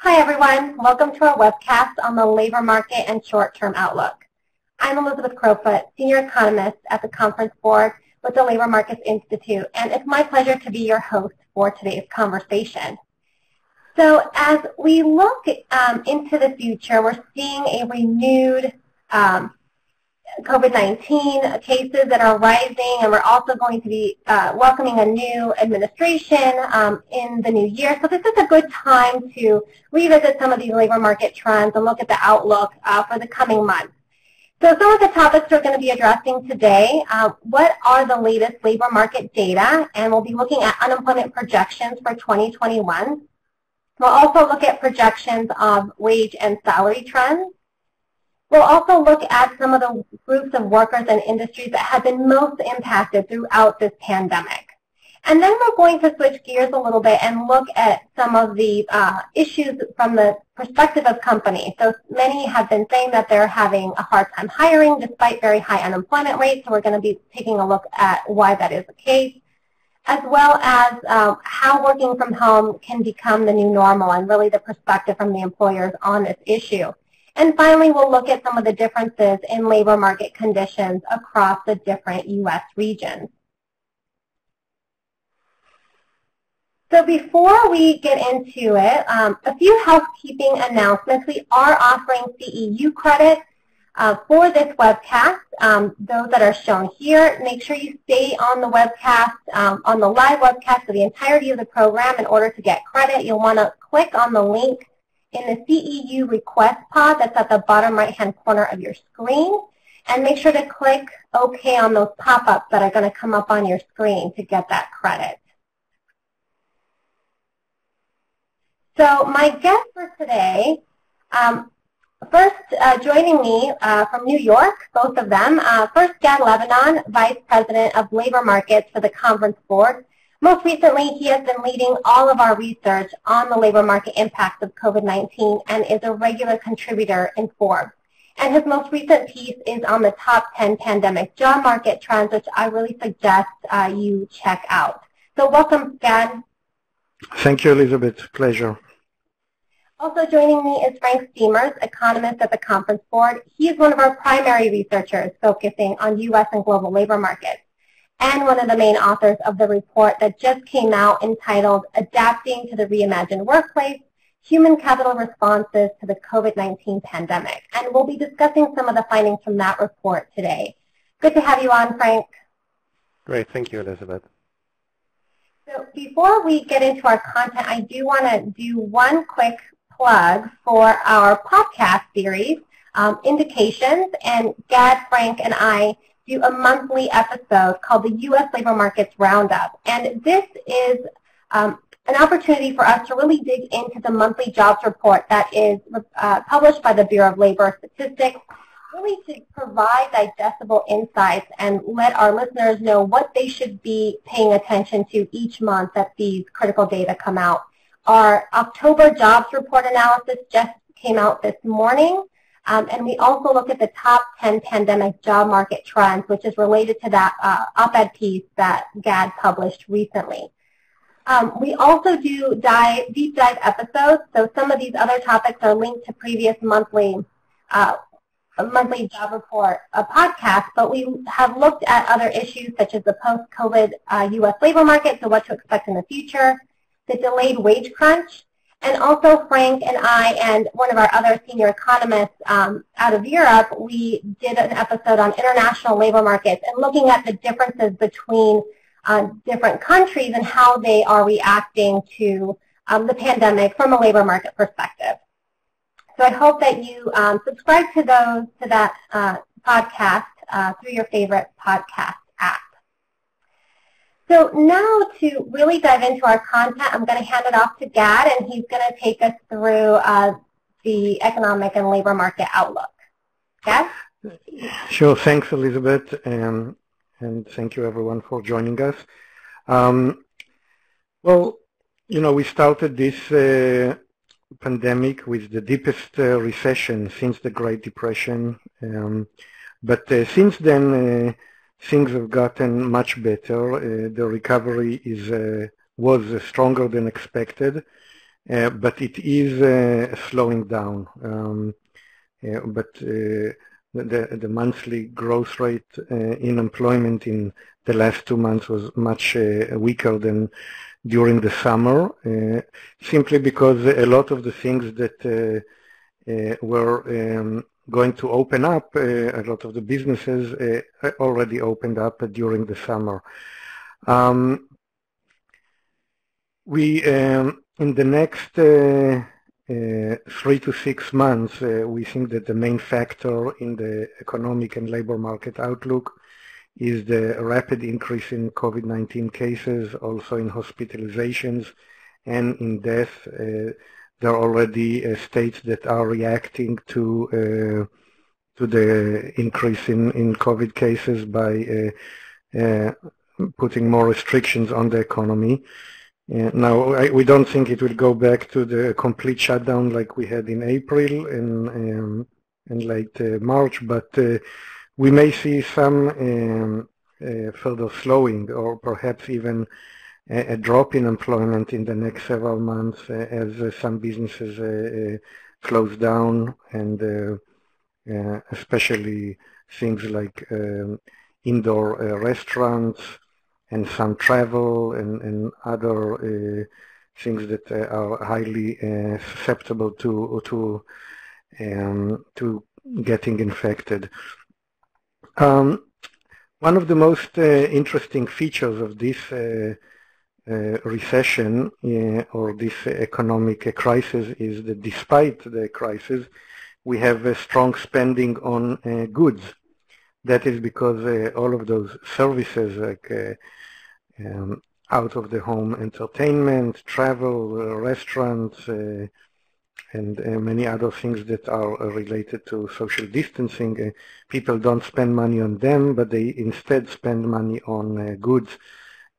Hi everyone, welcome to our webcast on the labor market and short-term outlook. I'm Elizabeth Crowfoot, Senior Economist at the Conference Board with the Labor Markets Institute, and it's my pleasure to be your host for today's conversation. So as we look into the future, we're seeing a renewed COVID-19 cases that are rising, and we're also going to be welcoming a new administration in the new year. So this is a good time to revisit some of these labor market trends and look at the outlook for the coming months. So some of the topics we're going to be addressing today, what are the latest labor market data, and we'll be looking at unemployment projections for 2021. We'll also look at projections of wage and salary trends. We'll also look at some of the groups of workers and industries that have been most impacted throughout this pandemic. And then we're going to switch gears a little bit and look at some of the issues from the perspective of companies. So many have been saying that they're having a hard time hiring despite very high unemployment rates, so we're going to be taking a look at why that is the case, as well as how working from home can become the new normal and really the perspective from the employers on this issue. And finally, we'll look at some of the differences in labor market conditions across the different U.S. regions. So before we get into it, a few housekeeping announcements. We are offering CEU credits for this webcast, those that are shown here. Make sure you stay on the webcast, on the live webcast for the entirety of the program in order to get credit. You'll want to click on the link in the CEU request pod that's at the bottom right-hand corner of your screen, and make sure to click OK on those pop-ups that are going to come up on your screen to get that credit. So my guests for today, first joining me from New York, both of them, first Gad Lebanon, Vice President of Labor Markets for the Conference Board. Most recently, he has been leading all of our research on the labor market impacts of COVID-19 and is a regular contributor in Forbes. And his most recent piece is on the top 10 pandemic job market trends, which I really suggest you check out. So welcome, Gad. Thank you, Elizabeth. Pleasure. Also joining me is Frank Steemers, economist at the Conference Board. He is one of our primary researchers focusing on U.S. and global labor markets, and one of the main authors of the report that just came out entitled Adapting to the Reimagined Workplace, Human Capital Responses to the COVID-19 Pandemic. And we'll be discussing some of the findings from that report today. Good to have you on, Frank. Great. Thank you, Elizabeth. So before we get into our content, I do want to do one quick plug for our podcast series, Indications, and Gad, Frank, and I do a monthly episode called the U.S. Labor Markets Roundup. And this is an opportunity for us to really dig into the monthly jobs report that is published by the Bureau of Labor Statistics, really to provide digestible insights and let our listeners know what they should be paying attention to each month that these critical data come out. Our October jobs report analysis just came out this morning. And we also look at the top 10 pandemic job market trends, which is related to that op-ed piece that Gad published recently. We also do deep dive episodes, so some of these other topics are linked to previous monthly job report podcasts, but we have looked at other issues such as the post-COVID U.S. labor market, so what to expect in the future, the delayed wage crunch, and also Frank and I and one of our other senior economists out of Europe, we did an episode on international labor markets and looking at the differences between different countries and how they are reacting to the pandemic from a labor market perspective. So I hope that you subscribe to that podcast through your favorite podcast app. So now to really dive into our content, I'm going to hand it off to Gad, and he's going to take us through the economic and labor market outlook. Yes? Sure. Thanks, Elizabeth, and thank you everyone for joining us. Well, we started this pandemic with the deepest recession since the Great Depression, but since then things have gotten much better. The recovery was stronger than expected, but it is slowing down. But the monthly growth rate in employment in the last 2 months was much weaker than during the summer, simply because a lot of the things that were going to open up, a lot of the businesses already opened up during the summer. In the next 3 to 6 months, we think that the main factor in the economic and labor market outlook is the rapid increase in COVID-19 cases, also in hospitalizations and in death. There are already states that are reacting to the increase in COVID cases by putting more restrictions on the economy. Now, we don't think it will go back to the complete shutdown like we had in April and late March, but we may see some further slowing or perhaps even a drop in employment in the next several months as some businesses close down, and especially things like indoor restaurants and some travel and other things that are highly susceptible to getting infected. One of the most interesting features of this recession or this economic crisis is that despite the crisis, we have a strong spending on goods. That is because all of those services like out-of-the-home entertainment, travel, restaurants, and many other things that are related to social distancing, people don't spend money on them, but they instead spend money on goods,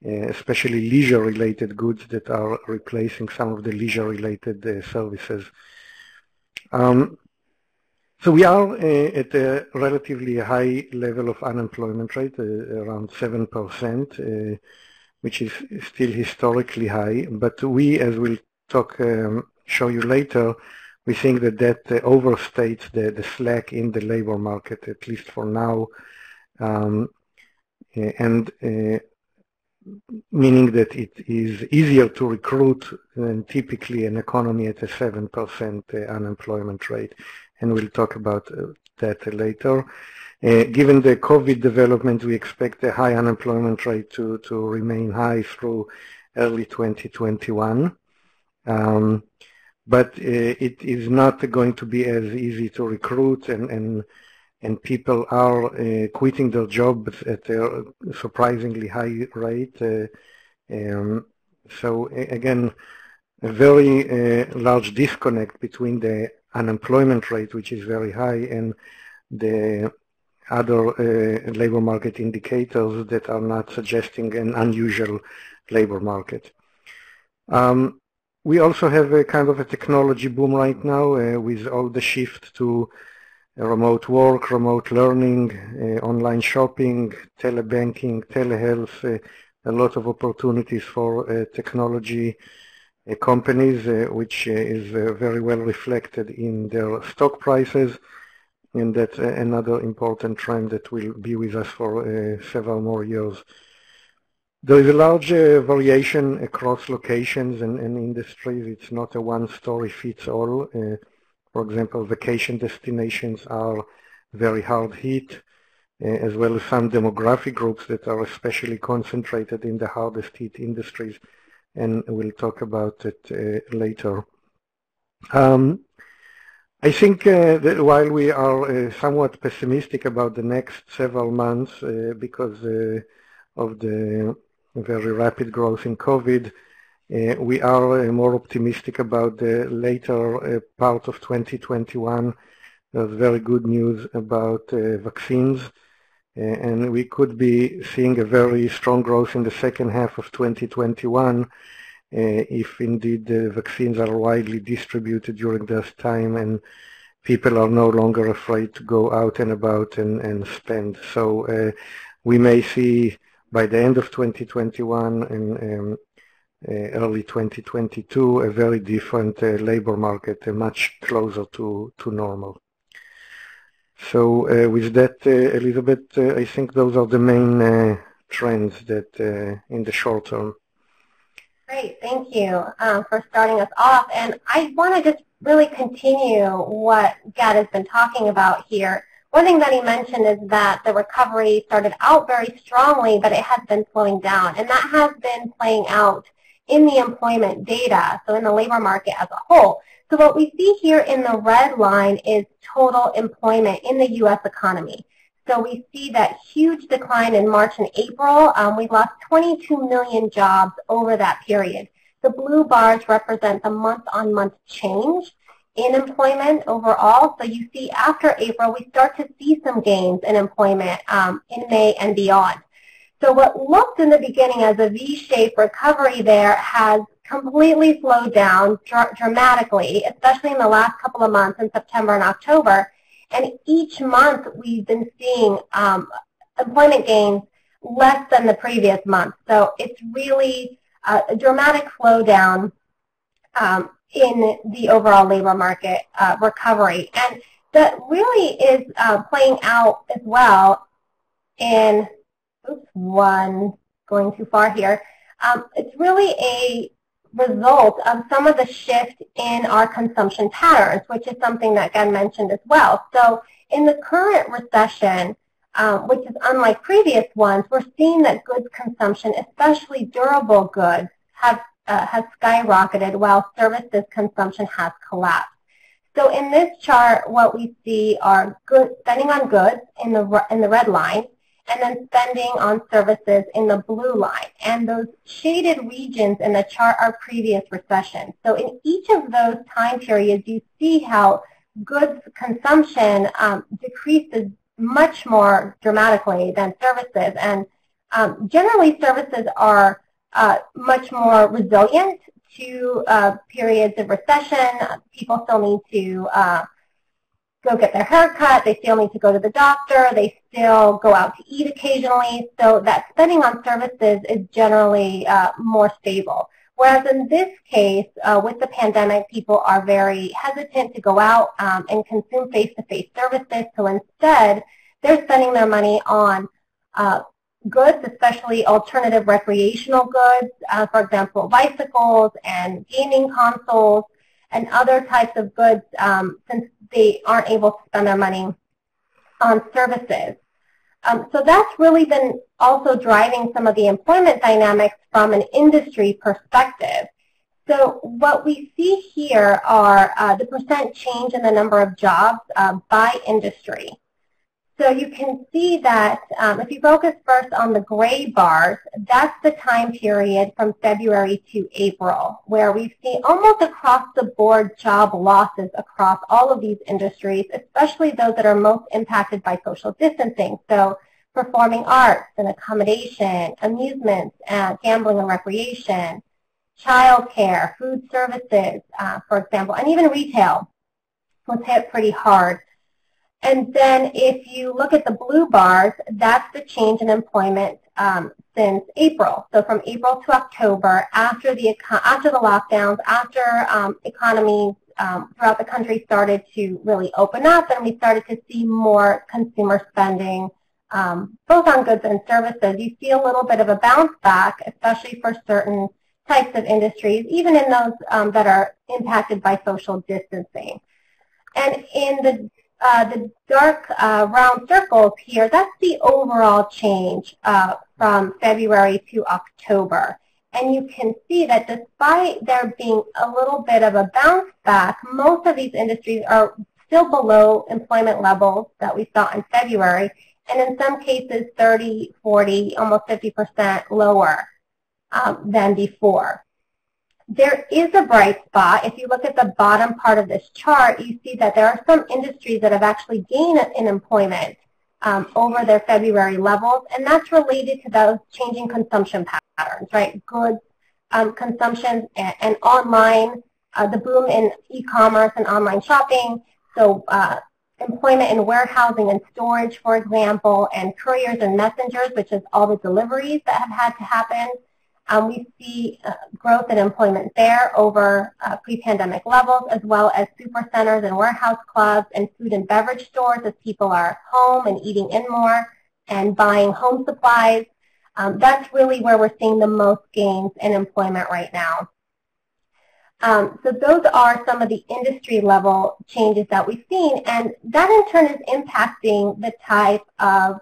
especially leisure-related goods that are replacing some of the leisure-related services. So we are at a relatively high level of unemployment rate, around 7%, which is still historically high. But we, as we'll show you later, we think that overstates the slack in the labor market, at least for now, and meaning that it is easier to recruit than typically an economy at a 7% unemployment rate. And we'll talk about that later. Given the COVID development, we expect a high unemployment rate to remain high through early 2021. But it is not going to be as easy to recruit, and people are quitting their jobs at a surprisingly high rate. So again, a very large disconnect between the unemployment rate, which is very high, and the other labor market indicators that are not suggesting an unusual labor market. We also have a kind of a technology boom right now with all the shift to remote work, remote learning, online shopping, telebanking, telehealth, a lot of opportunities for technology companies, which is very well reflected in their stock prices, and that's another important trend that will be with us for several more years. There is a large variation across locations and industries. It's not a one-story-fits-all. For example, vacation destinations are very hard hit, as well as some demographic groups that are especially concentrated in the hardest hit industries, and we'll talk about it later. I think that while we are somewhat pessimistic about the next several months because of the very rapid growth in COVID, We are more optimistic about the later part of 2021. There's very good news about vaccines, and we could be seeing a very strong growth in the second half of 2021 if indeed the vaccines are widely distributed during this time and people are no longer afraid to go out and about and spend. So we may see by the end of 2021 and early 2022 a very different labor market, much closer to normal. So with that, Elizabeth, I think those are the main trends that in the short term. Great, thank you for starting us off. And I want to just really continue what Gad has been talking about here. One thing that he mentioned is that the recovery started out very strongly, but it has been slowing down. And that has been playing out in the employment data, so in the labor market as a whole. So what we see here in the red line is total employment in the U.S. economy. So we see that huge decline in March and April. We lost 22 million jobs over that period. The blue bars represent the month-on-month change in employment overall. So you see after April, we start to see some gains in employment in May and beyond. So what looked in the beginning as a V-shaped recovery there has completely slowed down dramatically, especially in the last couple of months in September and October. And each month we've been seeing employment gains less than the previous month. So it's really a dramatic slowdown in the overall labor market recovery. And that really is playing out as well in, one going too far here. It's really a result of some of the shift in our consumption patterns, which is something that Gad mentioned as well. So in the current recession, which is unlike previous ones, we're seeing that goods consumption, especially durable goods, has skyrocketed while services consumption has collapsed. So in this chart, what we see are spending on goods in the red line, and then spending on services in the blue line. And those shaded regions in the chart are previous recessions. So in each of those time periods, you see how goods consumption decreases much more dramatically than services. And generally, services are much more resilient to periods of recession. People still need to go get their hair cut, they still need to go to the doctor, they still go out to eat occasionally, so that spending on services is generally more stable. Whereas in this case, with the pandemic, people are very hesitant to go out and consume face-to-face services, so instead, they're spending their money on goods, especially alternative recreational goods, for example, bicycles and gaming consoles, and other types of goods since they aren't able to spend their money on services. So that's really been also driving some of the employment dynamics from an industry perspective. So what we see here are the percent change in the number of jobs by industry. So you can see that if you focus first on the gray bars, that's the time period from February to April, where we've seen almost across the board job losses across all of these industries, especially those that are most impacted by social distancing. So performing arts and accommodation, amusements, gambling and recreation, childcare, food services, for example, and even retail was hit pretty hard. And then if you look at the blue bars, that's the change in employment since April. So from April to October, after the lockdowns, after economies throughout the country started to really open up, and we started to see more consumer spending, both on goods and services, you see a little bit of a bounce back, especially for certain types of industries, even in those that are impacted by social distancing. And in the dark round circles here, that's the overall change from February to October. And you can see that despite there being a little bit of a bounce back, most of these industries are still below employment levels that we saw in February, and in some cases 30, 40, almost 50% lower than before. There is a bright spot. If you look at the bottom part of this chart, you see that there are some industries that have actually gained in employment over their February levels, and that's related to those changing consumption patterns, right? Goods consumption and online, the boom in e-commerce and online shopping. So employment in warehousing and storage, for example, and couriers and messengers, which is all the deliveries that have had to happen. We see growth in employment there over pre-pandemic levels, as well as super centers and warehouse clubs and food and beverage stores as people are home and eating in more and buying home supplies. That's really where we're seeing the most gains in employment right now. So those are some of the industry level changes that we've seen, and that in turn is impacting the type of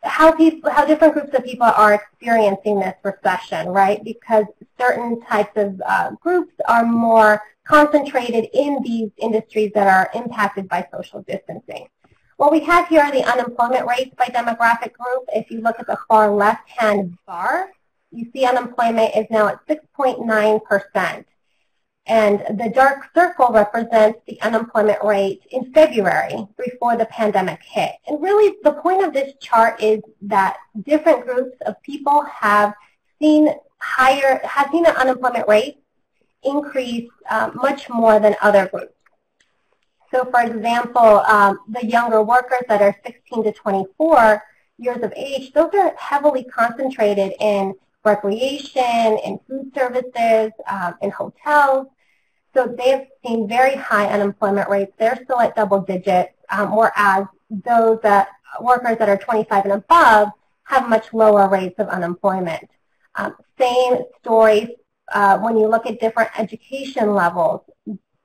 how different groups of people are experiencing this recession, right? Because certain types of groups are more concentrated in these industries that are impacted by social distancing. What we have here are the unemployment rates by demographic group. If you look at the far left-hand bar, you see unemployment is now at 6.9%. And the dark circle represents the unemployment rate in February before the pandemic hit. And really the point of this chart is that different groups of people have seen an unemployment rate increase much more than other groups. So for example, the younger workers that are 16 to 24 years of age, those are heavily concentrated in recreation, in food services, in hotels. So they've seen very high unemployment rates. They're still at double digits, whereas those workers that are 25 and above have much lower rates of unemployment. Same story when you look at different education levels.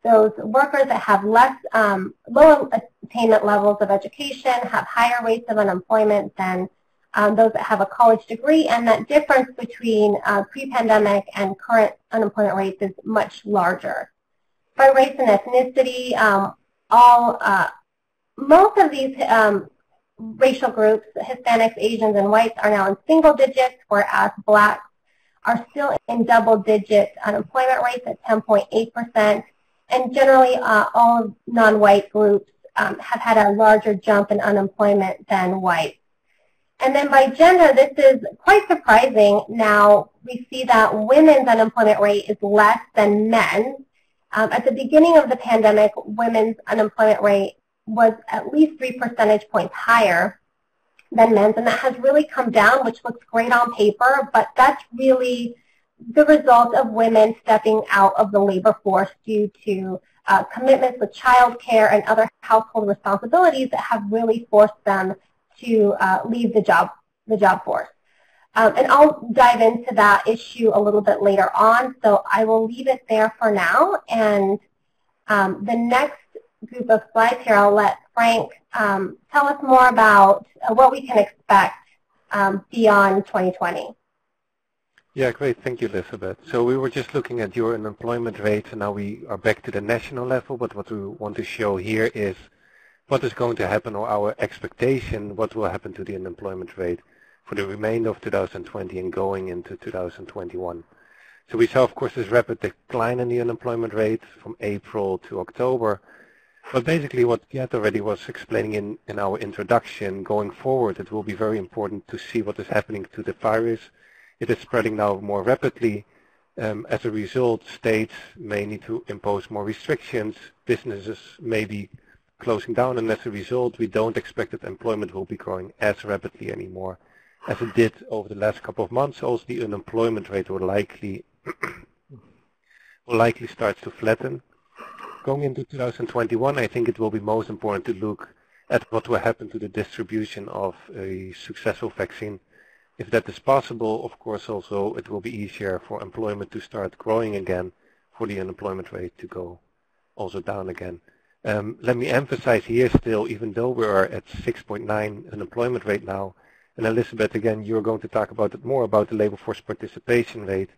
Those workers that have lower attainment levels of education have higher rates of unemployment than those that have a college degree, and that difference between pre-pandemic and current unemployment rates is much larger. By race and ethnicity, most of these racial groups, Hispanics, Asians, and whites, are now in single digits, whereas blacks are still in double-digit unemployment rates at 10.8%. And generally, all non-white groups have had a larger jump in unemployment than whites. And then by gender, this is quite surprising. Now, we see that women's unemployment rate is less than men's. At the beginning of the pandemic, women's unemployment rate was at least 3 percentage points higher than men's, and that has really come down, which looks great on paper, but that's really the result of women stepping out of the labor force due to commitments with child care and other household responsibilities that have really forced them to leave the job force. And I'll dive into that issue a little bit later on, so I will leave it there for now. And the next group of slides here, I'll let Frank tell us more about what we can expect beyond 2020. Yeah, great. Thank you, Elizabeth. So we were just looking at your unemployment rate, and now we are back to the national level. But what we want to show here is what is going to happen, or our expectation, what will happen to the unemployment rate for the remainder of 2020 and going into 2021. So we saw, of course, this rapid decline in the unemployment rate from April to October. But basically what Jet already was explaining in our introduction, going forward, it will be very important to see what is happening to the virus. It is spreading now more rapidly. As a result, states may need to impose more restrictions. Businesses may be closing down, and as a result, we don't expect that employment will be growing as rapidly anymore as it did over the last couple of months. Also, the unemployment rate will likely start to flatten. Going into 2021, I think it will be most important to look at what will happen to the distribution of a successful vaccine. If that is possible, of course, also it will be easier for employment to start growing again, for the unemployment rate to go also down again. Let me emphasize here still, even though we are at 6.9 unemployment rate now, and Elizabeth, again, you're going to talk about it more about the labor force participation rate.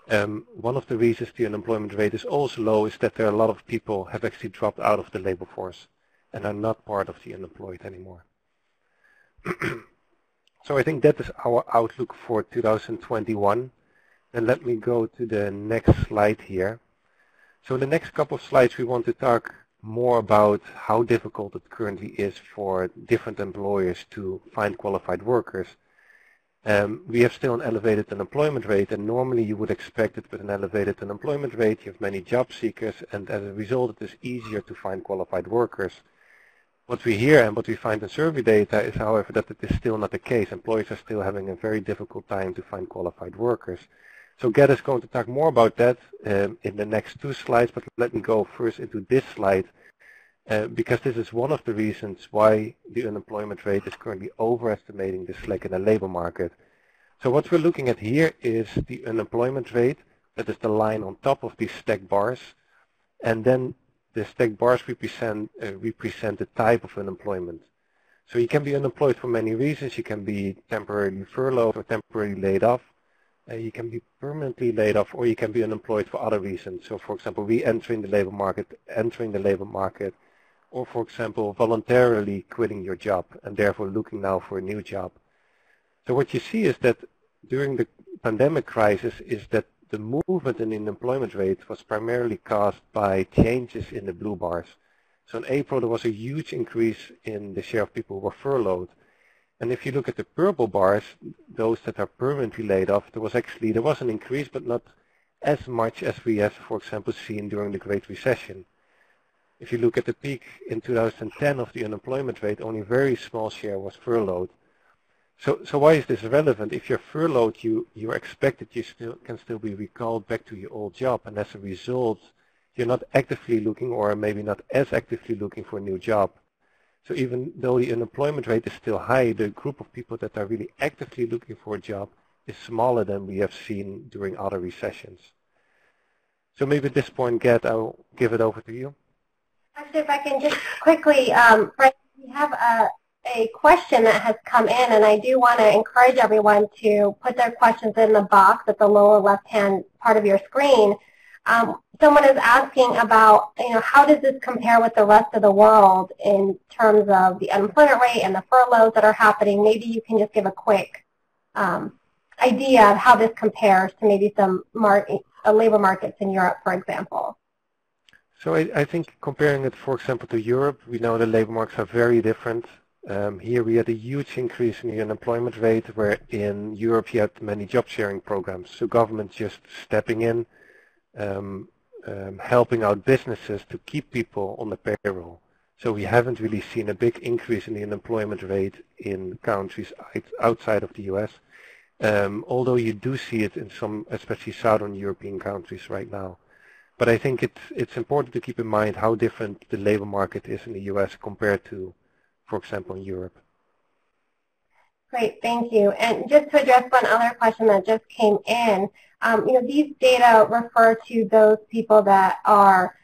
One of the reasons the unemployment rate is also low is that there are a lot of people have actually dropped out of the labor force and are not part of the unemployed anymore. So I think that is our outlook for 2021. then let me go to the next slide here. So in the next couple of slides we want to talk more about how difficult it currently is for different employers to find qualified workers. We have still an elevated unemployment rate, and normally you would expect that with an elevated unemployment rate you have many job seekers, and as a result it is easier to find qualified workers. What we hear and what we find in survey data is, however, that it is still not the case. Employers are still having a very difficult time to find qualified workers. So Gert is going to talk more about that in the next two slides, but let me go first into this slide because this is one of the reasons why the unemployment rate is currently overestimating the slack in the labor market. So what we're looking at here is the unemployment rate. That is the line on top of these stacked bars, and then the stacked bars represent the type of unemployment. So you can be unemployed for many reasons. You can be temporarily furloughed or temporarily laid off. You can be permanently laid off, or you can be unemployed for other reasons. So for example, re-entering the labor market, or for example, voluntarily quitting your job and therefore looking now for a new job. So what you see is that during the pandemic crisis is that the movement in the unemployment rate was primarily caused by changes in the blue bars. So in April there was a huge increase in the share of people who were furloughed. And if you look at the purple bars, those that are permanently laid off, there was an increase, but not as much as we have, for example, seen during the Great Recession. If you look at the peak in 2010 of the unemployment rate, only a very small share was furloughed. So why is this relevant? If you're furloughed, you're expected you can still be recalled back to your old job, and as a result, you're not actively looking, or maybe not as actively looking, for a new job. So even though the unemployment rate is still high, the group of people that are really actively looking for a job is smaller than we have seen during other recessions. So maybe at this point, Gert, I'll give it over to you. Actually, if I can just quickly, Frank, we have a question that has come in, and I do want to encourage everyone to put their questions in the box at the lower left-hand part of your screen. Someone is asking about, how does this compare with the rest of the world in terms of the unemployment rate and the furloughs that are happening? Maybe you can just give a quick idea of how this compares to maybe some labor markets in Europe, for example. So I think comparing it, for example, to Europe, we know the labor markets are very different. Here we had a huge increase in the unemployment rate, where in Europe you had many job sharing programs. So government just stepping in, helping out businesses to keep people on the payroll. So we haven't really seen a big increase in the unemployment rate in countries outside of the US, although you do see it in some, especially Southern European countries right now. But I think it's important to keep in mind how different the labor market is in the US compared to, for example, in Europe. Great, thank you. And just to address one other question that just came in, these data refer to those people that are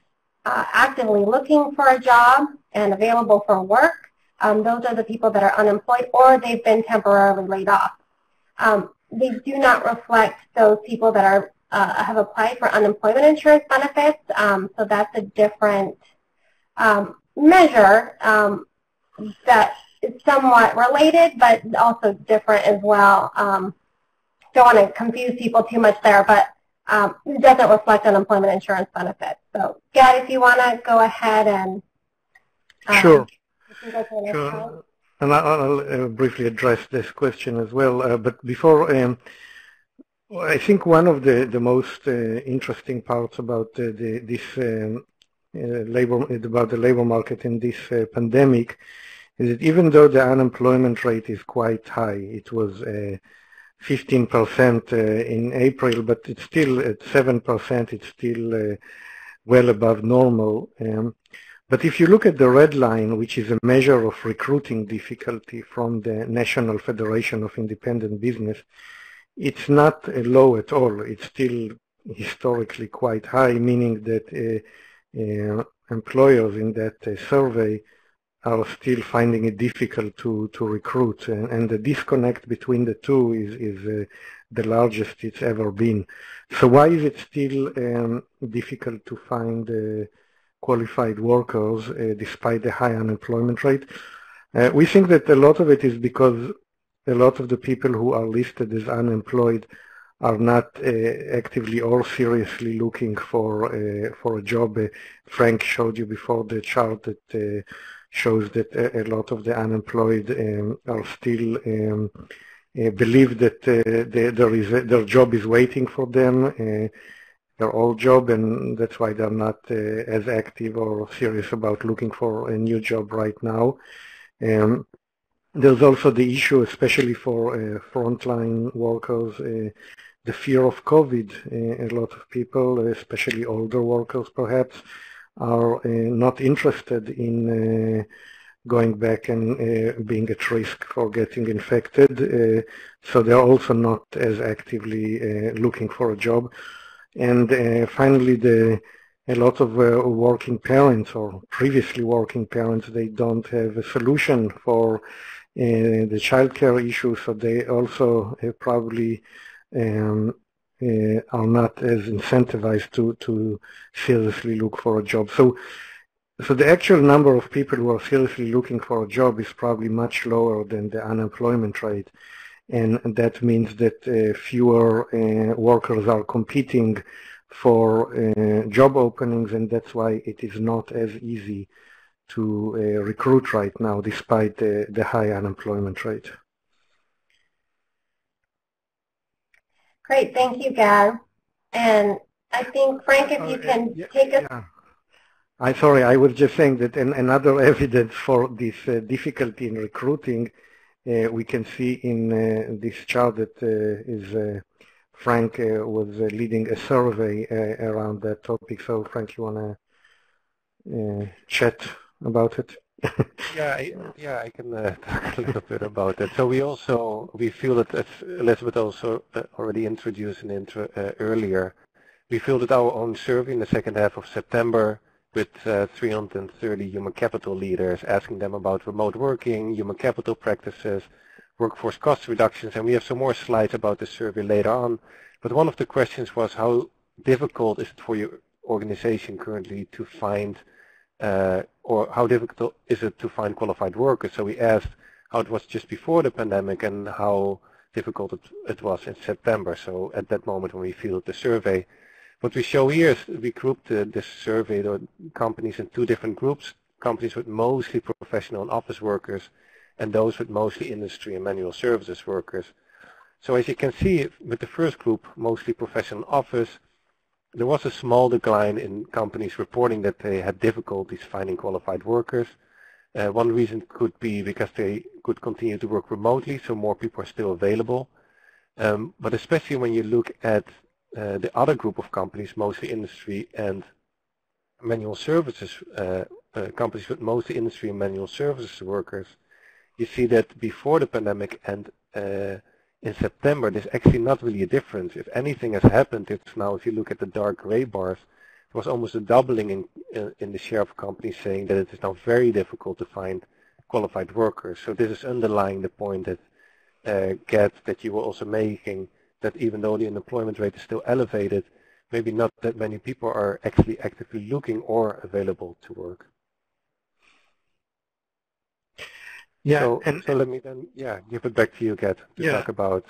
actively looking for a job and available for work. Those are the people that are unemployed or they've been temporarily laid off. They do not reflect those people that are have applied for unemployment insurance benefits. So that's a different measure that is somewhat related, but also different as well. Don't want to confuse people too much there, but it doesn't reflect unemployment insurance benefits. So, Gert, if you want to go ahead and sure. Sure. And I'll briefly address this question as well. But before, I think one of the most interesting parts about the labor market in this pandemic is that even though the unemployment rate is quite high, it was 15% in April, but it's still at 7%. It's still well above normal. But if you look at the red line, which is a measure of recruiting difficulty from the National Federation of Independent Business, it's not low at all. It's still historically quite high, meaning that employers in that survey are still finding it difficult to recruit, and the disconnect between the two is the largest it's ever been. So why is it still difficult to find qualified workers despite the high unemployment rate? We think that a lot of it is because a lot of the people who are listed as unemployed are not actively or seriously looking for a job. Frank showed you before the chart that shows that a lot of the unemployed are still believe that their job is waiting for them, their old job, and that's why they're not as active or serious about looking for a new job right now. There's also the issue, especially for frontline workers, the fear of COVID. A lot of people, especially older workers perhaps, are not interested in going back and being at risk for getting infected. So they're also not as actively looking for a job. And finally, a lot of working parents or previously working parents, they don't have a solution for the childcare issue, so they also probably are not as incentivized to seriously look for a job. So the actual number of people who are seriously looking for a job is probably much lower than the unemployment rate, and that means that fewer workers are competing for job openings, and that's why it is not as easy to recruit right now despite the high unemployment rate. Great, thank you, Gad. And I think, Frank, if you can take us... I'm sorry, I was just saying that another evidence for this difficulty in recruiting we can see in this chart that Frank was leading a survey around that topic. So Frank, you want to chat about it? Yeah, I can talk a little bit about that. So we feel that, as Elizabeth also already introduced earlier, we filled our own survey in the second half of September with 330 human capital leaders, asking them about remote working, human capital practices, workforce cost reductions, and we have some more slides about the survey later on. But one of the questions was, how difficult is it for your organization currently to find or how difficult is it to find qualified workers? So we asked how it was just before the pandemic and how difficult it was in September, so at that moment when we filled the survey. What we show here is we grouped this survey or companies in two different groups, companies with mostly professional and office workers and those with mostly industry and manual services workers. So as you can see, with the first group, mostly professional office, there was a small decline in companies reporting that they had difficulties finding qualified workers. One reason could be because they could continue to work remotely, so more people are still available. But especially when you look at the other group of companies, mostly industry and manual services, companies with mostly industry and manual services workers, you see that before the pandemic and in September, there's actually not really a difference. If anything has happened, it's now, if you look at the dark gray bars, there was almost a doubling in the share of companies saying that it is now very difficult to find qualified workers. So this is underlying the point that Gad, that you were also making, that even though the unemployment rate is still elevated, maybe not that many people are actually actively looking or available to work. Yeah, so let me then give it back to you, Gad, to talk about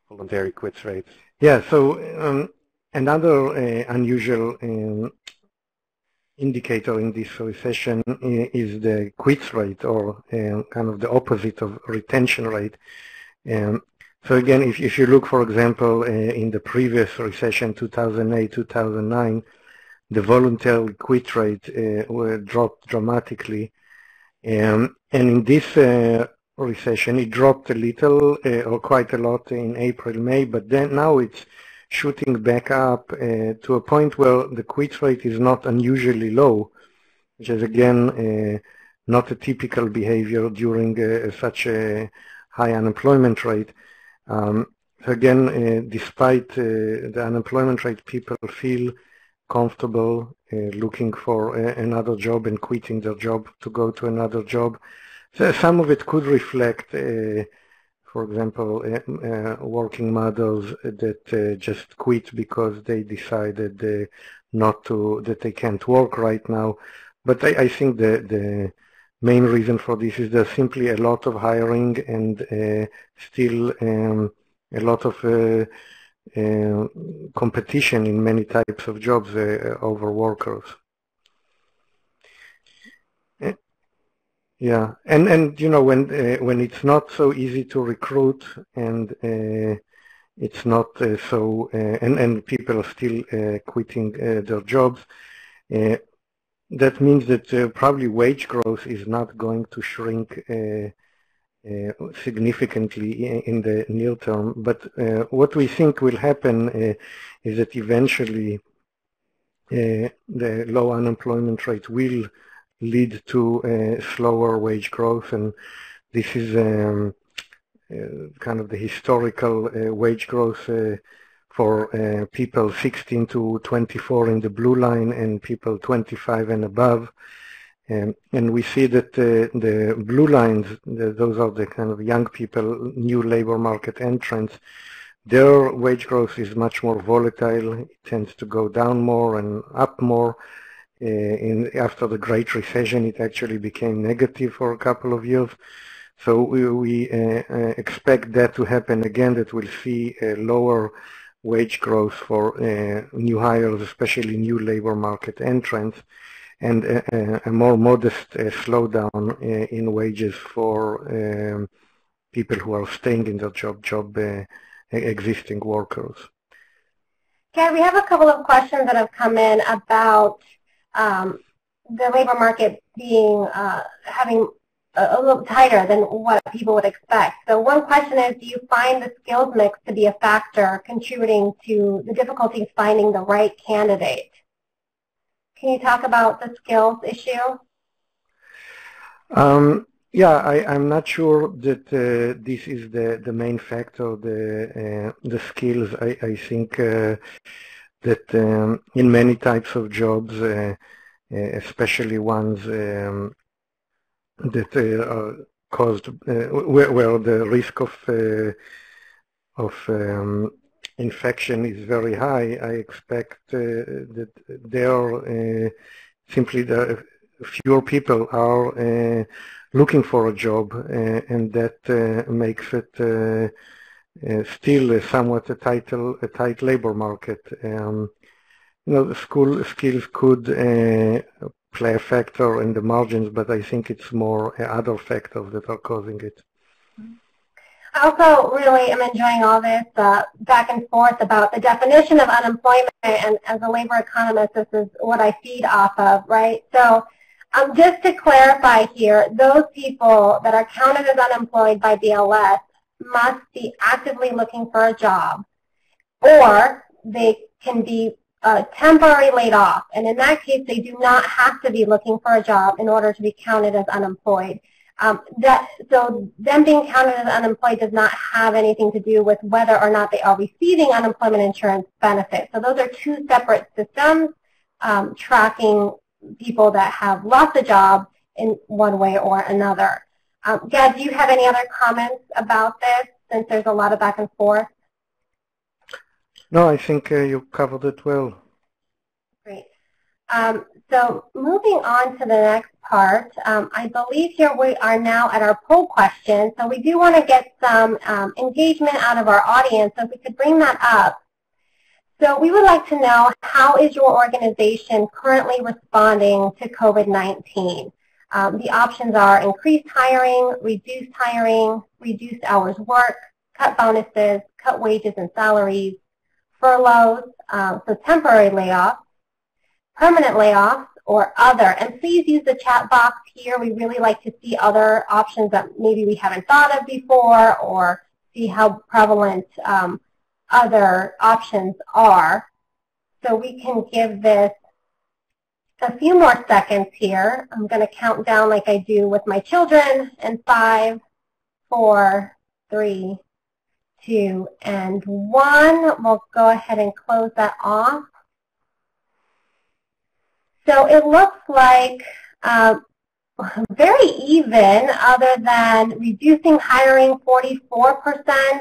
voluntary quits rates. Yeah, so another unusual indicator in this recession is the quits rate, or kind of the opposite of retention rate. So again, if you look, for example, in the previous recession, 2008, 2009, the voluntary quit rate dropped dramatically. And in this recession, it dropped a little or quite a lot in April, May, but then now it's shooting back up to a point where the quit rate is not unusually low, which is again not a typical behavior during such a high unemployment rate. So again, despite the unemployment rate, people feel comfortable looking for another job and quitting their job to go to another job. So some of it could reflect, for example, working mothers that just quit because they decided that they can't work right now. But I think the main reason for this is there's simply a lot of hiring and still a lot of competition in many types of jobs over workers. Yeah, and you know, when it's not so easy to recruit and it's not and people are still quitting their jobs, that means that probably wage growth is not going to shrink significantly in the near term. But what we think will happen is that eventually the low unemployment rate will lead to slower wage growth, and this is kind of the historical wage growth for people 16 to 24 in the blue line and people 25 and above. And we see that the blue lines, those are the kind of young people, new labor market entrants, their wage growth is much more volatile. It tends to go down more and up more. After the Great Recession, it actually became negative for a couple of years. So we expect that to happen again, that we'll see a lower wage growth for new hires, especially new labor market entrants, and a more modest slowdown in wages for people who are staying in their job, existing workers. Okay, we have a couple of questions that have come in about the labor market being having a little tighter than what people would expect. So one question is, do you find the skills mix to be a factor contributing to the difficulties finding the right candidate? Can you talk about the skills issue? Yeah, I'm not sure that this is the main factor, the skills. I think that in many types of jobs, especially ones that are caused where the risk of infection is very high, I expect that there are simply fewer people are looking for a job, and that makes it still somewhat a tight labor market. You know, the skills could play a factor in the margins, but I think it's more other factors that are causing it. I also really am enjoying all this back and forth about the definition of unemployment, and as a labor economist, this is what I feed off of, right? So just to clarify here, those people that are counted as unemployed by BLS must be actively looking for a job, or they can be temporarily laid off. And in that case, they do not have to be looking for a job in order to be counted as unemployed. So them being counted as unemployed does not have anything to do with whether or not they are receiving unemployment insurance benefits. So those are two separate systems tracking people that have lost a job in one way or another. Gad, do you have any other comments about this, since there's a lot of back and forth? No, I think you covered it well. Great. So moving on to the next part, I believe here we are now at our poll question. So we do want to get some engagement out of our audience, so if we could bring that up. So we would like to know, how is your organization currently responding to COVID-19? The options are increased hiring, reduced hours worked, cut bonuses, cut wages and salaries, furloughs, so temporary layoffs, permanent layoffs, or other. And please use the chat box here. We really like to see other options that maybe we haven't thought of before, or see how prevalent other options are. So we can give this a few more seconds here. I'm going to count down like I do with my children, and 5, 4, 3, 2, and 1. We'll go ahead and close that off. So it looks like very even, other than reducing hiring 44%.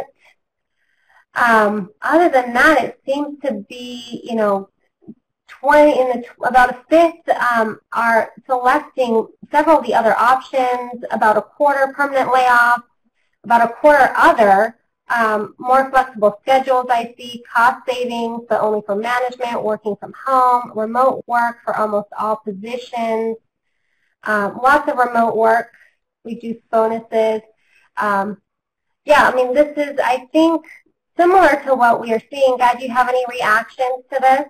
Other than that, it seems to be, you know, about a fifth are selecting several of the other options, about a quarter permanent layoff, about a quarter other, More flexible schedules I see, cost savings, but only for management, working from home, remote work for almost all positions, lots of remote work, reduced bonuses. Yeah, I mean, this is, I think, similar to what we are seeing. Guys, do you have any reactions to this?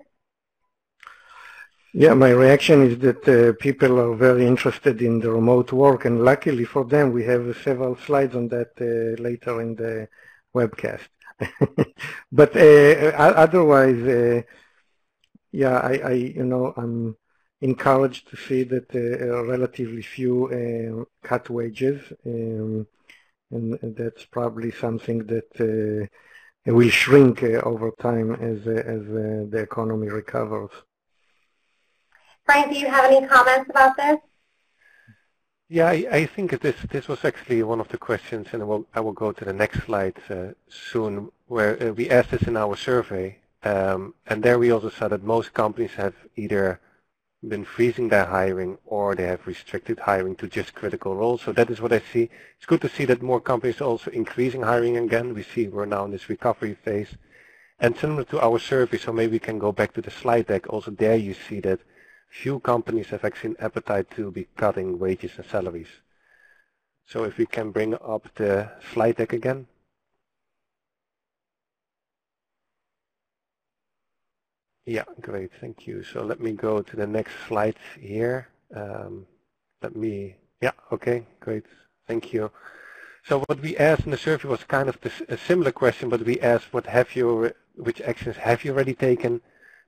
Yeah, my reaction is that people are very interested in the remote work, and luckily for them, we have several slides on that later in the webcast. But otherwise, yeah, I'm encouraged to see that relatively few cut wages, and that's probably something that will shrink over time as the economy recovers. Frank, do you have any comments about this? Yeah, I think this was actually one of the questions, and I will go to the next slide soon, where we asked this in our survey, and there we also saw that most companies have either been freezing their hiring or they have restricted hiring to just critical roles. So that is what I see. It's good to see that more companies are also increasing hiring again. We see we're now in this recovery phase. And similar to our survey, so maybe we can go back to the slide deck, also there you see that few companies have actually an appetite to be cutting wages and salaries. So if we can bring up the slide deck again. Yeah, great, thank you. So let me go to the next slide here. Yeah, okay, great, thank you. So what we asked in the survey was kind of a similar question, but we asked which actions have you already taken,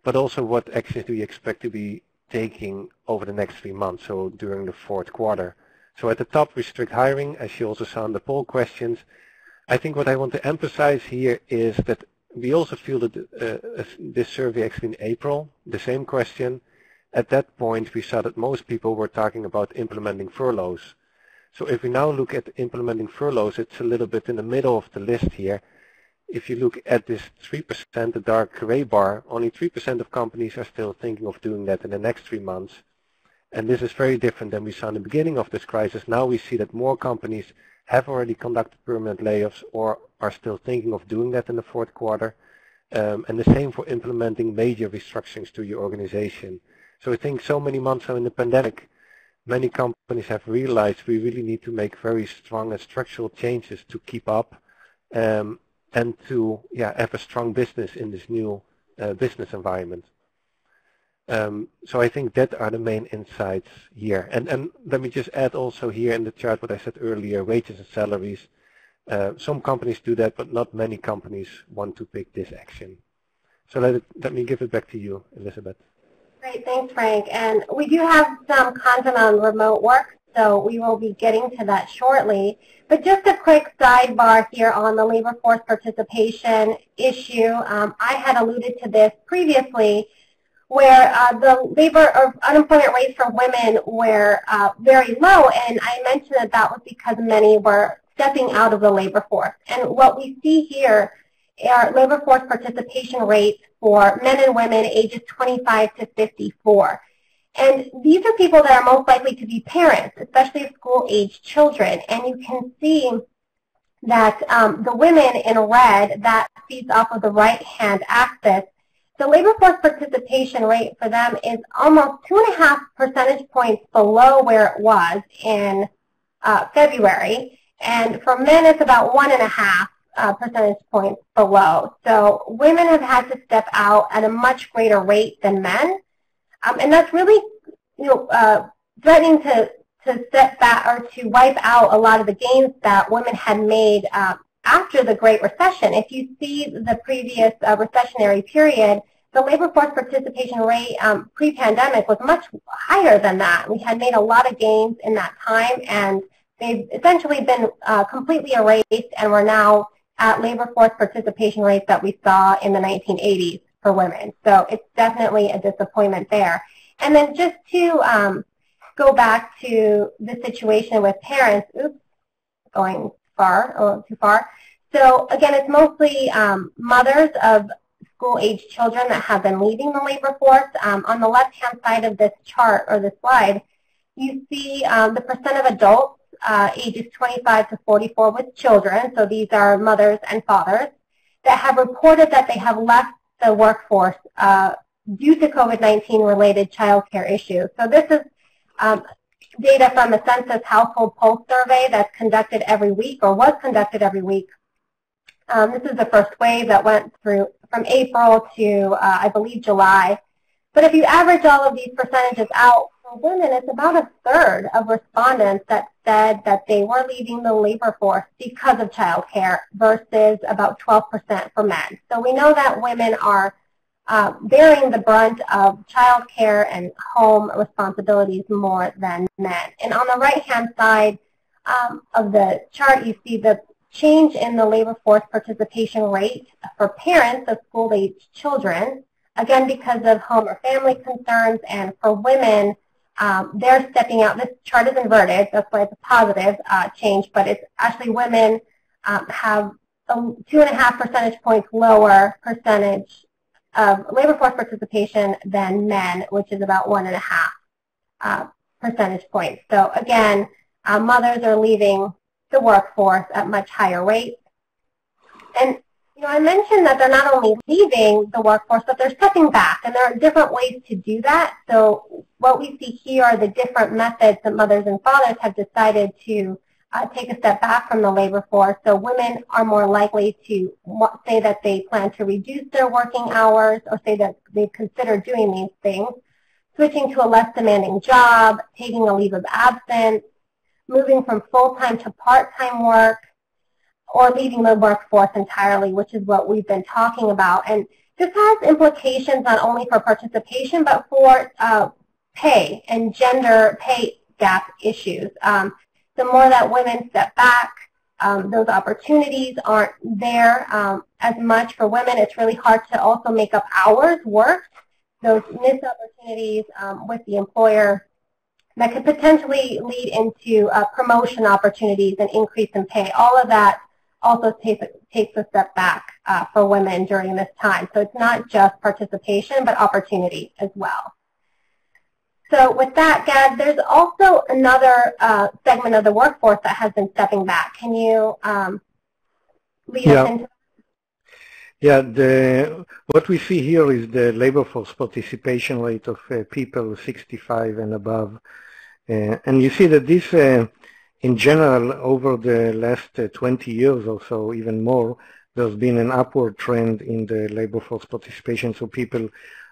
but also what actions do you expect to be taking over the next 3 months, so during the fourth quarter. So at the top, restrict hiring, as you also saw in the poll questions. I think what I want to emphasize here is that we also feel that this survey actually in April, the same question, at that point we saw that most people were talking about implementing furloughs. So if we now look at implementing furloughs, it's a little bit in the middle of the list here. If you look at this 3%, the dark gray bar, only 3% of companies are still thinking of doing that in the next 3 months. And this is very different than we saw in the beginning of this crisis. Now we see that more companies have already conducted permanent layoffs or are still thinking of doing that in the fourth quarter. And the same for implementing major restructurings to your organization. So I think so many months now in the pandemic, many companies have realized we really need to make very strong and structural changes to keep up and to have a strong business in this new business environment. So I think that are the main insights here. And let me just add also here in the chart what I said earlier, wages and salaries. Some companies do that, but not many companies want to take this action. So let me give it back to you, Elizabeth. Great, thanks, Frank. And we do have some content on remote work, so we will be getting to that shortly. But just a quick sidebar here on the labor force participation issue. I had alluded to this previously, where the labor or unemployment rates for women were very low, and I mentioned that that was because many were stepping out of the labor force. And what we see here are labor force participation rates for men and women ages 25 to 54. And these are people that are most likely to be parents, especially of school-age children. And you can see that the women in red, that feeds off of the right-hand axis. The labor force participation rate for them is almost 2.5 percentage points below where it was in February. And for men, it's about 1.5 percentage points below. So women have had to step out at a much greater rate than men. And that's really, threatening to step back or to wipe out a lot of the gains that women had made after the Great Recession. If you see the previous recessionary period, the labor force participation rate pre-pandemic was much higher than that. We had made a lot of gains in that time, and they've essentially been completely erased, and we're now at labor force participation rates that we saw in the 1980s for women. So it's definitely a disappointment there. And then just to go back to the situation with parents, going far, a little too far. So again, it's mostly mothers of school-age children that have been leaving the labor force. On the left-hand side of this chart or this slide, you see the percent of adults ages 25 to 44 with children, so these are mothers and fathers, that have reported that they have left the workforce due to COVID-19 related child care issues. So this is data from the Census Household Pulse Survey that's conducted every week, or was conducted every week. This is the first wave that went through from April to, I believe, July. But if you average all of these percentages out, for women, it's about a third of respondents that said that they were leaving the labor force because of child care versus about 12% for men. So we know that women are bearing the brunt of child care and home responsibilities more than men. And on the right-hand side of the chart, you see the change in the labor force participation rate for parents of school-aged children, again because of home or family concerns, and for women, they're stepping out. This chart is inverted, that's why it's a positive change, but it's actually women have a 2.5 percentage points lower percentage of labor force participation than men, which is about 1.5 percentage points. So again, mothers are leaving the workforce at much higher rates. And I mentioned that they're not only leaving the workforce, but they're stepping back, and there are different ways to do that. So what we see here are the different methods that mothers and fathers have decided to take a step back from the labor force. So women are more likely to say that they plan to reduce their working hours, or say that they consider doing these things, switching to a less demanding job, taking a leave of absence, moving from full-time to part-time work, or leaving the workforce entirely, which is what we've been talking about. And this has implications not only for participation, but for pay and gender pay gap issues. The more that women step back, those opportunities aren't there as much for women. It's really hard to also make up hours worked, those missed opportunities with the employer that could potentially lead into promotion opportunities and increase in pay. All of that also takes a step back for women during this time. So it's not just participation, but opportunity as well. So with that, Gad, there's also another segment of the workforce that has been stepping back. Can you lead us into that? Yeah, what we see here is the labor force participation rate of people 65 and above. And you see that this, in general, over the last 20 years or so, even more, there's been an upward trend in the labor force participation, so people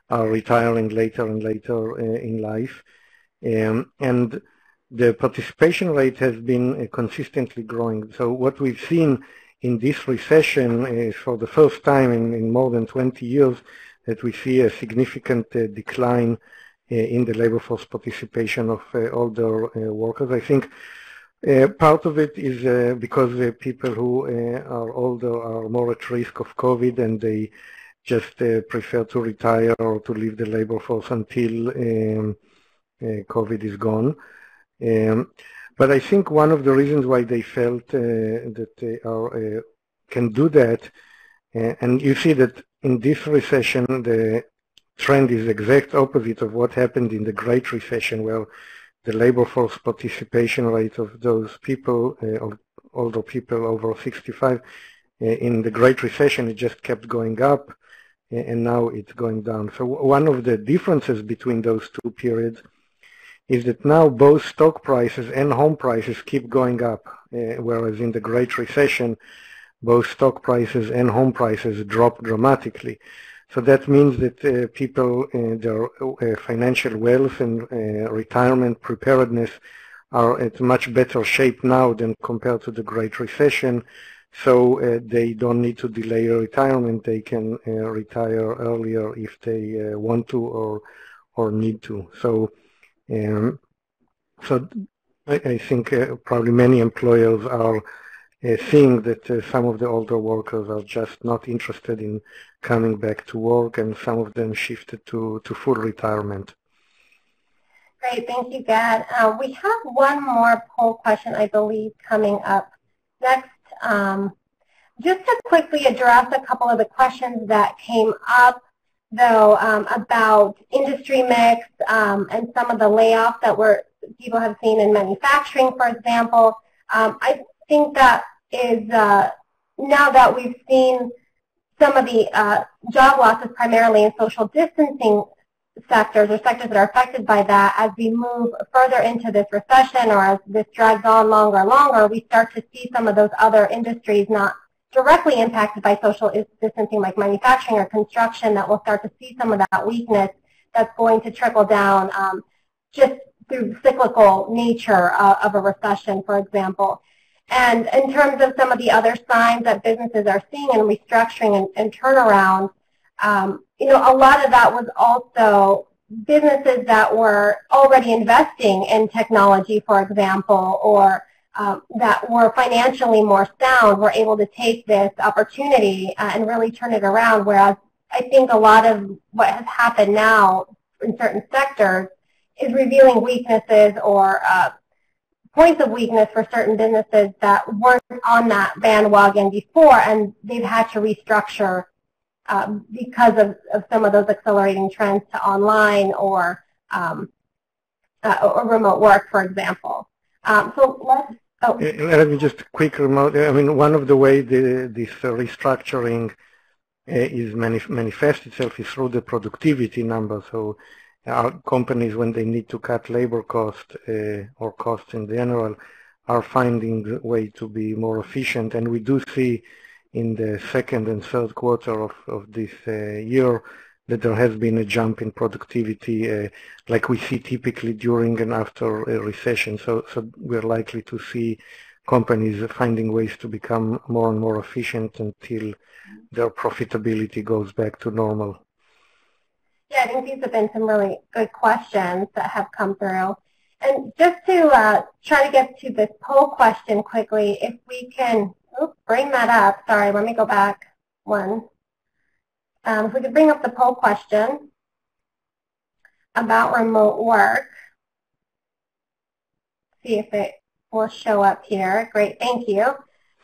are retiring later and later in life. And the participation rate has been consistently growing. So what we've seen in this recession is, for the first time in more than 20 years, that we see a significant decline in the labor force participation of older workers. I think part of it is because people who are older are more at risk of COVID, and they just prefer to retire or to leave the labor force until COVID is gone. But I think one of the reasons why they felt that they can do that, and you see that in this recession the trend is the exact opposite of what happened in the Great Recession, where the labor force participation rate of those people, of older people over 65, in the Great Recession, it just kept going up, and now it's going down. So one of the differences between those two periods is that now both stock prices and home prices keep going up, whereas in the Great Recession, both stock prices and home prices dropped dramatically. So that means that people, their financial wealth and retirement preparedness are at much better shape now than compared to the Great Recession. So they don't need to delay retirement. They can retire earlier if they want to or need to. So, I think probably many employers are seeing that some of the older workers are just not interested in coming back to work, and some of them shifted to full retirement. Great, thank you, Gad. We have one more poll question, I believe, coming up next. Just to quickly address a couple of the questions that came up, though, about industry mix and some of the layoffs that we're people have seen in manufacturing, for example. I think that is, now that we've seen some of the job losses primarily in social distancing sectors or sectors that are affected by that, as we move further into this recession or as this drags on longer and longer, we start to see some of those other industries not directly impacted by social distancing like manufacturing or construction, that we'll start to see some of that weakness that's going to trickle down just through cyclical nature of a recession, for example. And in terms of some of the other signs that businesses are seeing in restructuring and turnaround, you know, a lot of that was also businesses that were already investing in technology, for example, or that were financially more sound, were able to take this opportunity and really turn it around, whereas I think a lot of what has happened now in certain sectors is revealing weaknesses or points of weakness for certain businesses that weren't on that bandwagon before, and they've had to restructure because of some of those accelerating trends to online or remote work, for example. So let's. Oh. Let me just quick remote. I mean, one of the ways this restructuring is manifests itself is through the productivity number. So our companies, when they need to cut labor cost or costs in general, are finding a way to be more efficient. And we do see in the second and third quarter of this year that there has been a jump in productivity like we see typically during and after a recession. So we're likely to see companies finding ways to become more and more efficient until their profitability goes back to normal. Yeah, I think these have been some really good questions that have come through. And just to try to get to this poll question quickly, if we can bring that up. Sorry, let me go back one. If we could bring up the poll question about remote work, see if it will show up here. Great, thank you.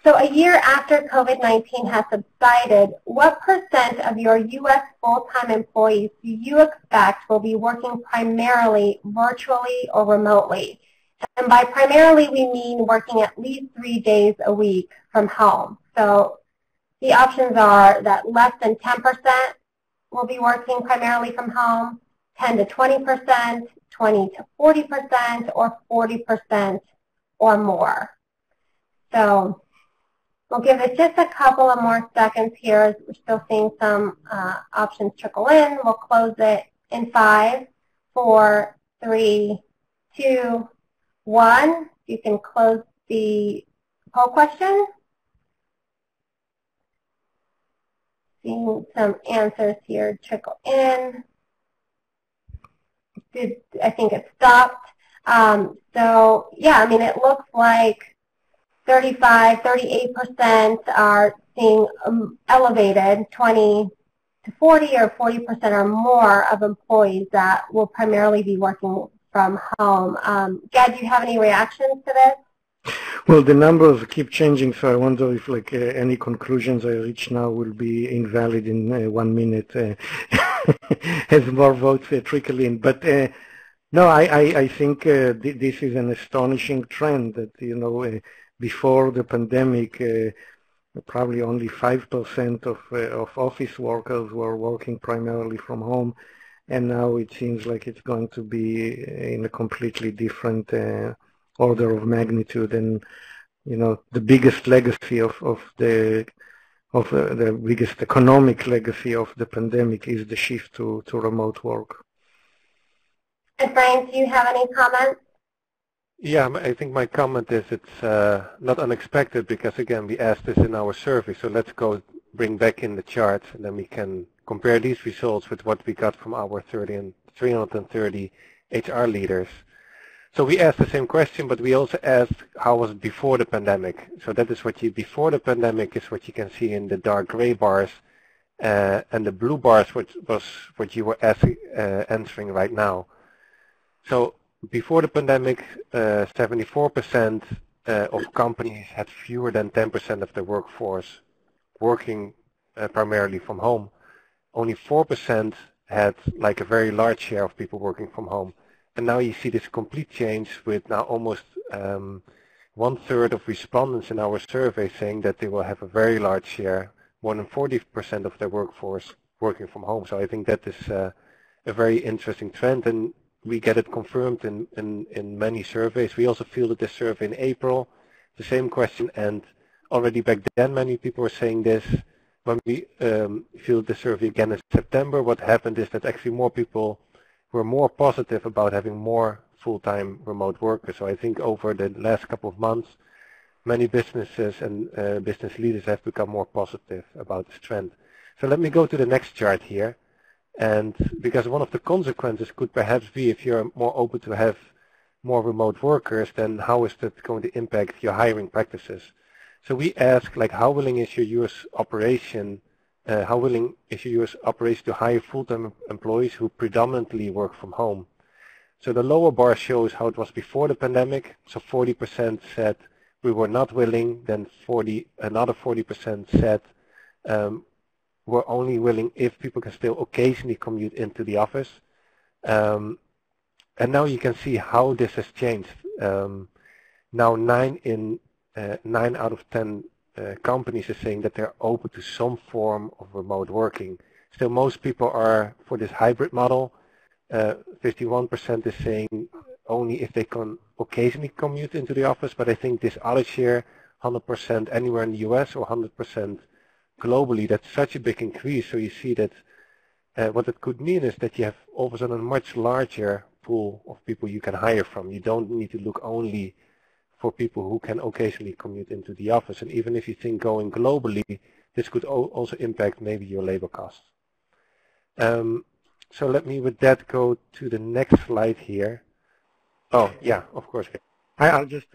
So a year after COVID-19 has subsided, what % of your U.S. full-time employees do you expect will be working primarily virtually or remotely? And by primarily, we mean working at least 3 days a week from home. So the options are that less than 10% will be working primarily from home, 10 to 20%, 20 to 40%, or 40% or more. So we'll give it just a couple of more seconds here as we're still seeing some options trickle in. We'll close it in 5, 4, 3, 2, 1. You can close the poll question. Seeing some answers here trickle in. I think it stopped. So yeah, I mean, it looks like 35, 38% are seeing elevated, 20 to 40 or 40% or more of employees that will primarily be working from home. Gad, do you have any reactions to this? Well, the numbers keep changing, so I wonder if any conclusions I reach now will be invalid in 1 minute as more votes trickle in. But no, I think this is an astonishing trend that, you know, before the pandemic, probably only 5% of office workers were working primarily from home, and now it seems like it's going to be in a completely different order of magnitude. And you know, the biggest legacy of the biggest economic legacy of the pandemic is the shift to remote work. And Brian, do you have any comments? Yeah, I think my comment is it's not unexpected because, again, we asked this in our survey. So let's go bring back in the charts, and then we can compare these results with what we got from our 330 HR leaders. So we asked the same question, but we also asked how was it before the pandemic. So that is what before the pandemic is what you can see in the dark gray bars, and the blue bars was what you were answering right now. So before the pandemic, 74% of companies had fewer than 10% of their workforce working primarily from home. Only 4% had like a very large share of people working from home. And now you see this complete change with now almost 1/3 of respondents in our survey saying that they will have a very large share, more than 40% of their workforce working from home. So I think that is a very interesting trend, and we get it confirmed in many surveys. We also fielded this survey in April, the same question, and already back then many people were saying this. When we fielded the survey again in September, what happened is that actually more people were more positive about having more full-time remote workers. So I think over the last couple of months, many businesses and business leaders have become more positive about this trend. So let me go to the next chart here. And because one of the consequences could perhaps be, if you're more open to have more remote workers, then how is that going to impact your hiring practices? So we ask, like, how willing is your US operation to hire full-time employees who predominantly work from home? So the lower bar shows how it was before the pandemic. So 40% said we were not willing, then another 40% said we're only willing if people can still occasionally commute into the office. And now you can see how this has changed. Now 9 out of 10 companies are saying that they're open to some form of remote working. Still, most people are for this hybrid model. 51% is saying only if they can occasionally commute into the office, but I think this other share, 100% anywhere in the US or 100% globally, that's such a big increase. So you see that what it could mean is that you have all of a sudden a much larger pool of people you can hire from. You don't need to look only for people who can occasionally commute into the office. And even if you think going globally, this could also impact maybe your labor costs. So let me with that go to the next slide here. Oh, yeah, of course. I'll just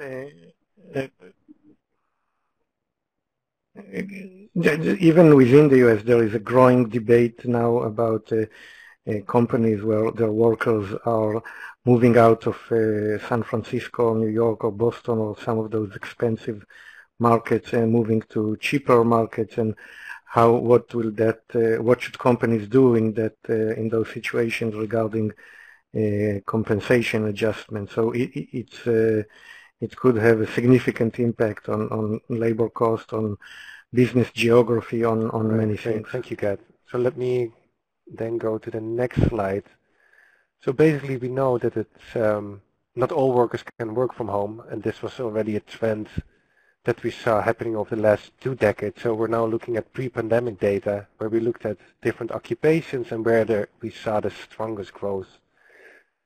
even within the US, there is a growing debate now about companies where their workers are moving out of San Francisco, New York, or Boston, or some of those expensive markets, and moving to cheaper markets, and what should companies do in in those situations regarding compensation adjustment? So it could have a significant impact on labor cost, on business geography, on many things. Thank you, Kat. So let me then go to the next slide. So basically we know that it's not all workers can work from home, and this was already a trend that we saw happening over the last 2 decades. So we're now looking at pre-pandemic data where we looked at different occupations and where we saw the strongest growth.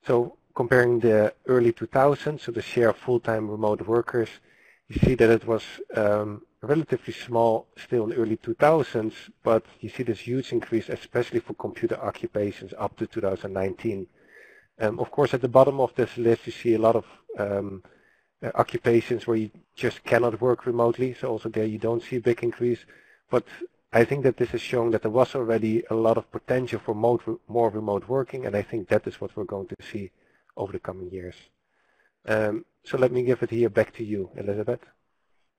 So comparing the early 2000s, so the share of full-time remote workers, you see that it was relatively small still in the early 2000s, but you see this huge increase, especially for computer occupations up to 2019. Of course, at the bottom of this list, you see a lot of occupations where you just cannot work remotely. So also there you don't see a big increase. But I think that this is showing that there was already a lot of potential for more remote working, and I think that is what we're going to see over the coming years. So let me give it here back to you, Elizabeth.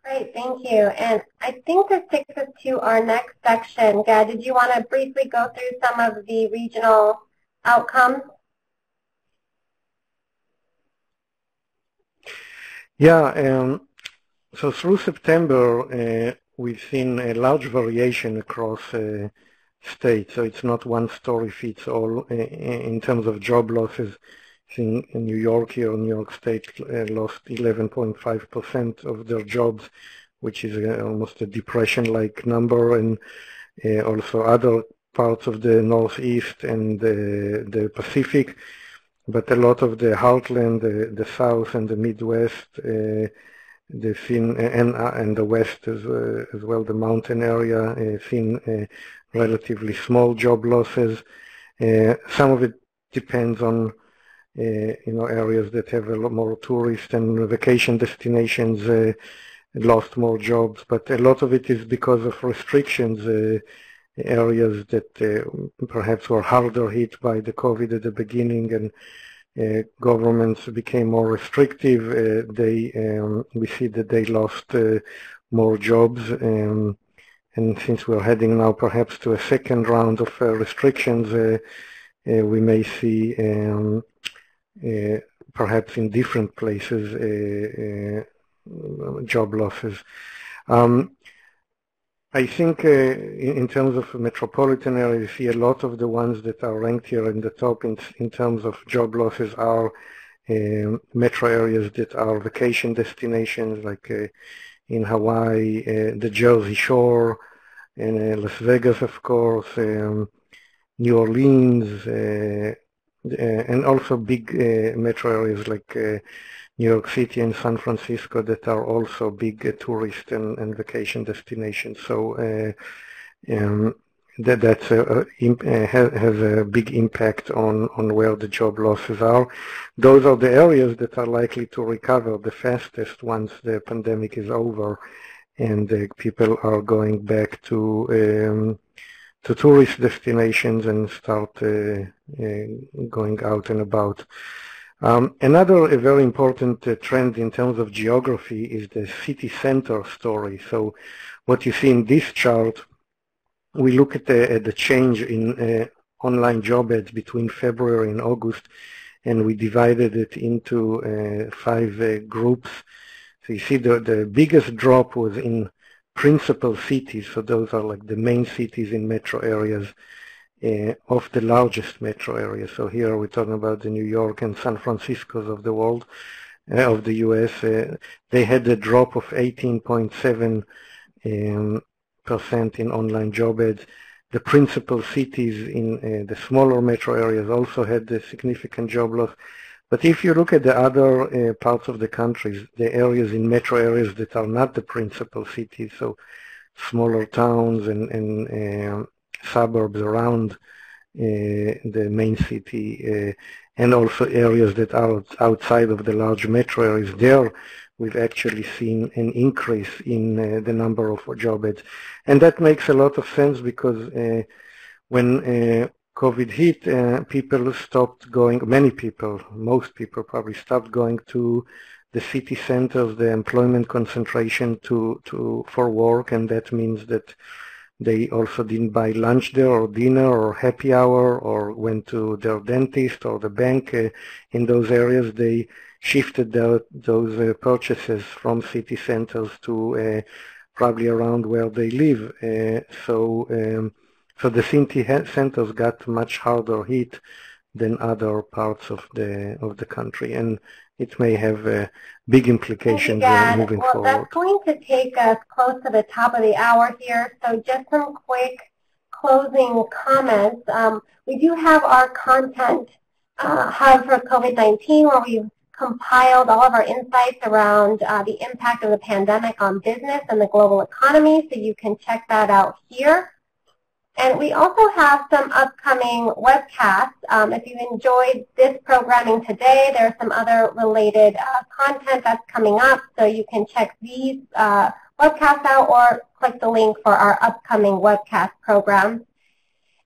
Great, thank you. And I think this takes us to our next section. Gad, did you want to briefly go through some of the regional outcomes? Yeah, so through September, we've seen a large variation across states. So it's not one story fits all in terms of job losses. In New York here, New York State lost 11.5% of their jobs, which is almost a depression-like number, and also other parts of the Northeast and the Pacific. But a lot of the heartland, the South and the Midwest, and the West as well, the mountain area, seen relatively small job losses. Some of it depends on areas that have a lot more tourists and vacation destinations lost more jobs, but a lot of it is because of restrictions. Areas that perhaps were harder hit by the COVID at the beginning, and governments became more restrictive. We see that they lost more jobs, and since we're heading now perhaps to a second round of restrictions, we may see perhaps in different places, job losses. I think in terms of metropolitan areas, you see a lot of the ones that are ranked here in the top in terms of job losses are metro areas that are vacation destinations, like in Hawaii, the Jersey Shore, and Las Vegas, of course, New Orleans, and also big metro areas like New York City and San Francisco that are also big tourist and vacation destinations. So that has a big impact on where the job losses are. Those are the areas that are likely to recover the fastest once the pandemic is over and people are going back to tourist destinations and start going out and about. Another very important trend in terms of geography is the city center story. So what you see in this chart, we look at the change in online job ads between February and August, and we divided it into 5 groups. So you see the biggest drop was in principal cities, so those are like the main cities in metro areas of the largest metro areas. So here we're talking about the New York and San Franciscos of the world, of the US. They had a drop of 18.7% in online job ads. The principal cities in the smaller metro areas also had a significant job loss. But if you look at the other parts of the countries, the areas in metro areas that are not the principal cities, so smaller towns and suburbs around the main city, and also areas that are outside of the large metro areas, there we've actually seen an increase in the number of job ads. And that makes a lot of sense because when COVID hit, people stopped going, many people, most people probably stopped going to the city centers, the employment concentration for work, and that means that they also didn't buy lunch there or dinner or happy hour or went to their dentist or the bank in those areas. They shifted those purchases from city centers to probably around where they live. So the city centers got much harder hit than other parts of the country, and it may have big implications moving forward. That's going to take us close to the top of the hour here, so just some quick closing comments. We do have our content hub for COVID-19 where we've compiled all of our insights around the impact of the pandemic on business and the global economy, so you can check that out here. And we also have some upcoming webcasts. If you enjoyed this programming today, there's some other related content that's coming up, so you can check these webcasts out or click the link for our upcoming webcast program.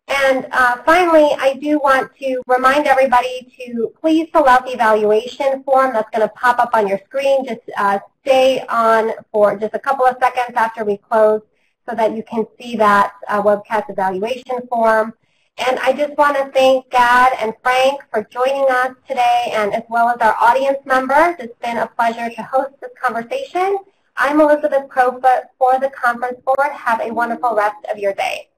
And finally, I do want to remind everybody to please fill out the evaluation form that's going to pop up on your screen. Just stay on for just a couple of seconds after we close, so that you can see that webcast evaluation form. And I just want to thank Gad and Frank for joining us today, and as well as our audience members. It's been a pleasure to host this conversation. I'm Elizabeth Crowfoot for the Conference Board. Have a wonderful rest of your day.